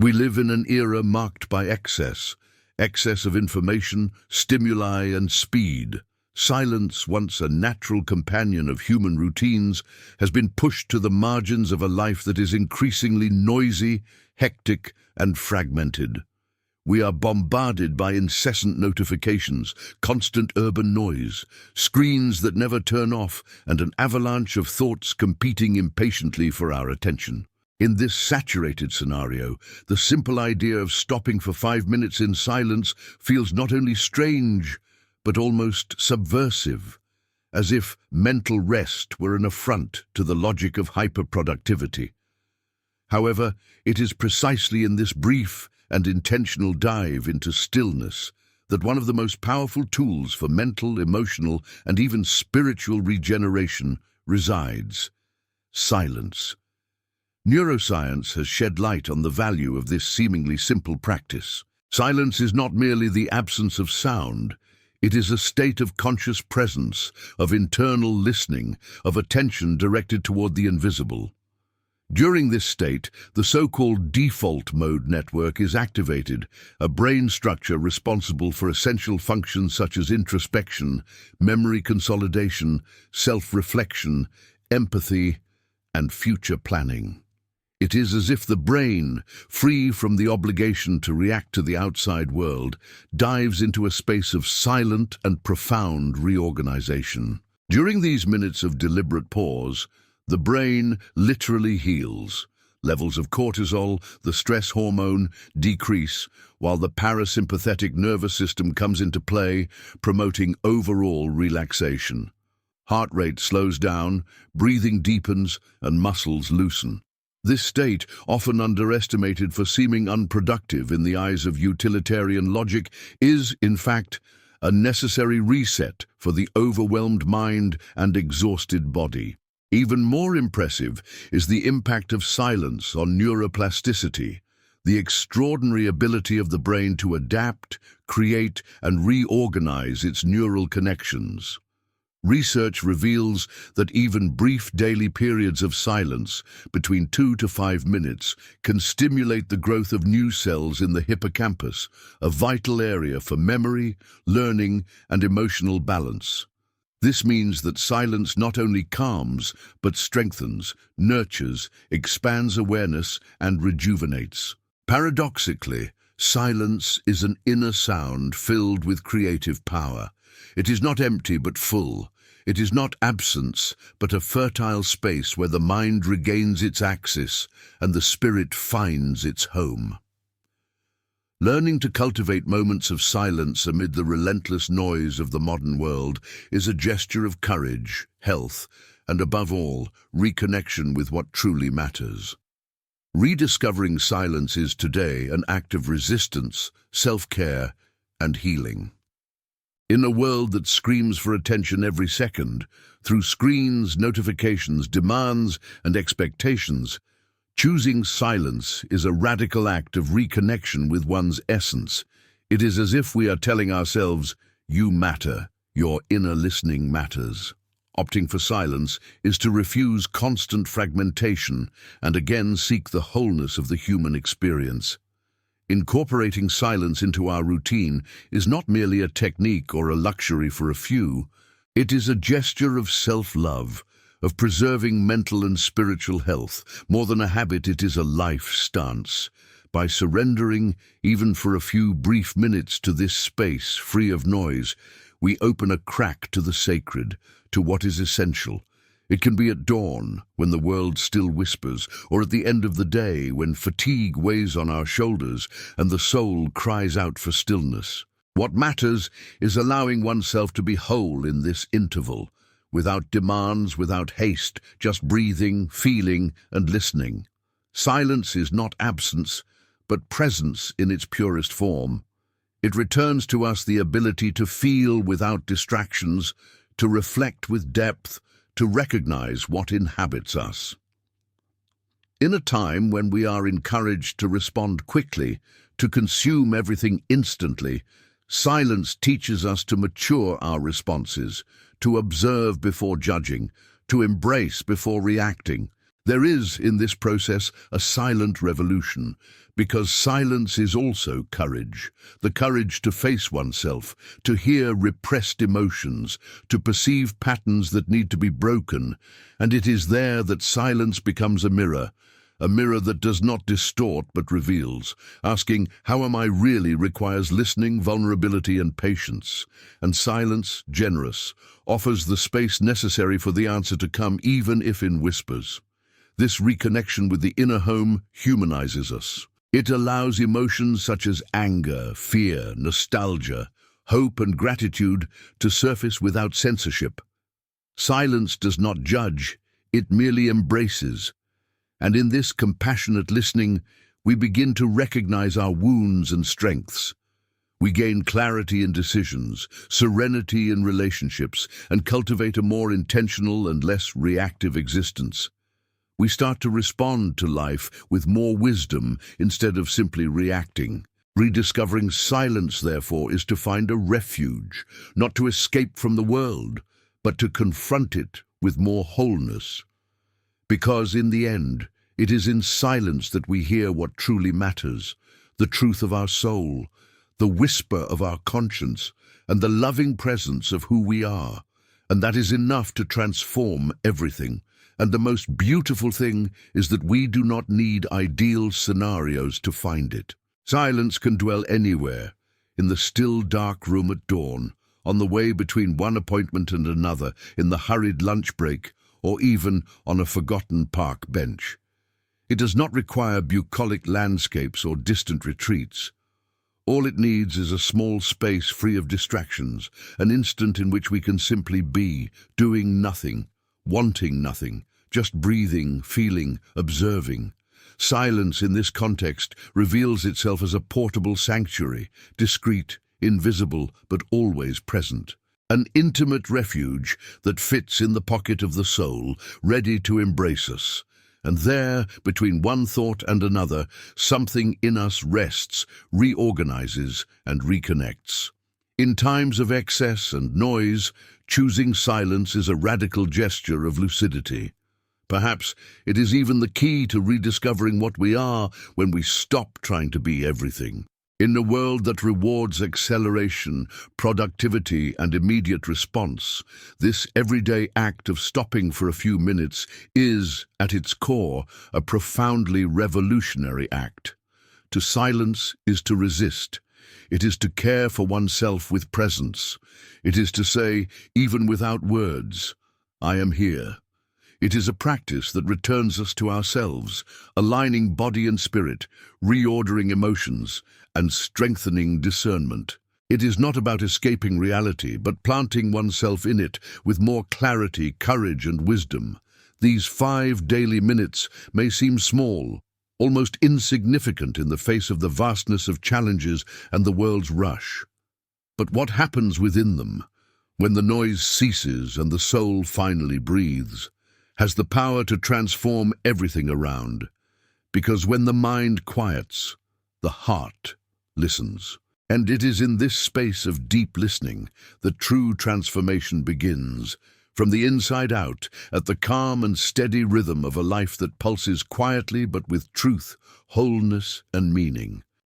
We live in an era marked by excess of information, stimuli, and speed. Silence, once a natural companion of human routines, has been pushed to the margins of a life that is increasingly noisy, hectic, and fragmented. We are bombarded by incessant notifications, constant urban noise, screens that never turn off, and an avalanche of thoughts competing impatiently for our attention. In this saturated scenario, the simple idea of stopping for 5 minutes in silence feels not only strange, but almost subversive, as if mental rest were an affront to the logic of hyperproductivity. However, it is precisely in this brief and intentional dive into stillness that one of the most powerful tools for mental, emotional, and even spiritual regeneration resides: silence. Neuroscience has shed light on the value of this seemingly simple practice. Silence is not merely the absence of sound, it is a state of conscious presence, of internal listening, of attention directed toward the invisible. During this state, the so-called default mode network is activated, a brain structure responsible for essential functions such as introspection, memory consolidation, self-reflection, empathy, and future planning. It is as if the brain, free from the obligation to react to the outside world, dives into a space of silent and profound reorganization. During these minutes of deliberate pause, the brain literally heals. Levels of cortisol, the stress hormone, decrease, while the parasympathetic nervous system comes into play, promoting overall relaxation. Heart rate slows down, breathing deepens, and muscles loosen. This state, often underestimated for seeming unproductive in the eyes of utilitarian logic, is, in fact, a necessary reset for the overwhelmed mind and exhausted body. Even more impressive is the impact of silence on neuroplasticity, the extraordinary ability of the brain to adapt, create, and reorganize its neural connections. Research reveals that even brief daily periods of silence, between 2 to 5 minutes, can stimulate the growth of new cells in the hippocampus, a vital area for memory, learning, and emotional balance. This means that silence not only calms, but strengthens, nurtures, expands awareness, and rejuvenates. Paradoxically, silence is an inner sound filled with creative power. It is not empty but full. It is not absence, but a fertile space where the mind regains its axis and the spirit finds its home. Learning to cultivate moments of silence amid the relentless noise of the modern world is a gesture of courage, health, and above all, reconnection with what truly matters. Rediscovering silence is today an act of resistance, self-care, and healing. In a world that screams for attention every second, through screens, notifications, demands, and expectations, choosing silence is a radical act of reconnection with one's essence. It is as if we are telling ourselves, "You matter, your inner listening matters." Opting for silence is to refuse constant fragmentation and again seek the wholeness of the human experience. Incorporating silence into our routine is not merely a technique or a luxury for a few. It is a gesture of self-love, of preserving mental and spiritual health. More than a habit, it is a life stance. By surrendering, even for a few brief minutes, to this space free of noise, we open a crack to the sacred, to what is essential. It can be at dawn, when the world still whispers, or at the end of the day, when fatigue weighs on our shoulders and the soul cries out for stillness. What matters is allowing oneself to be whole in this interval, without demands, without haste, just breathing, feeling, and listening. Silence is not absence, but presence in its purest form. It returns to us the ability to feel without distractions, to reflect with depth, to recognize what inhabits us. In a time when we are encouraged to respond quickly, to consume everything instantly, silence teaches us to mature our responses, to observe before judging, to embrace before reacting. There is, in this process, a silent revolution, because silence is also courage, the courage to face oneself, to hear repressed emotions, to perceive patterns that need to be broken, and it is there that silence becomes a mirror that does not distort but reveals. Asking, "How am I really?" requires listening, vulnerability, and patience. And silence, generous, offers the space necessary for the answer to come, even if in whispers. This reconnection with the inner home humanizes us. It allows emotions such as anger, fear, nostalgia, hope, and gratitude to surface without censorship. Silence does not judge, it merely embraces. And in this compassionate listening, we begin to recognize our wounds and strengths. We gain clarity in decisions, serenity in relationships, and cultivate a more intentional and less reactive existence. We start to respond to life with more wisdom instead of simply reacting. Rediscovering silence, therefore, is to find a refuge, not to escape from the world, but to confront it with more wholeness. Because in the end, it is in silence that we hear what truly matters, the truth of our soul, the whisper of our conscience, and the loving presence of who we are. And that is enough to transform everything. And the most beautiful thing is that we do not need ideal scenarios to find it. Silence can dwell anywhere, in the still dark room at dawn, on the way between one appointment and another, in the hurried lunch break, or even on a forgotten park bench. It does not require bucolic landscapes or distant retreats. All it needs is a small space free of distractions, an instant in which we can simply be, doing nothing, wanting nothing, just breathing, feeling, observing. Silence in this context reveals itself as a portable sanctuary, discreet, invisible, but always present. An intimate refuge that fits in the pocket of the soul, ready to embrace us. And there, between one thought and another, something in us rests, reorganizes, and reconnects. In times of excess and noise, choosing silence is a radical gesture of lucidity. Perhaps it is even the key to rediscovering what we are when we stop trying to be everything. In a world that rewards acceleration, productivity, and immediate response, this everyday act of stopping for a few minutes is, at its core, a profoundly revolutionary act. To silence is to resist. It is to care for oneself with presence. It is to say, even without words, "I am here." It is a practice that returns us to ourselves, aligning body and spirit, reordering emotions, and strengthening discernment. It is not about escaping reality, but planting oneself in it with more clarity, courage, and wisdom. These 5 daily minutes may seem small, almost insignificant in the face of the vastness of challenges and the world's rush. But what happens within them, when the noise ceases and the soul finally breathes, has the power to transform everything around. Because when the mind quiets, the heart listens. And it is in this space of deep listening that true transformation begins, from the inside out, at the calm and steady rhythm of a life that pulses quietly but with truth, wholeness, and meaning.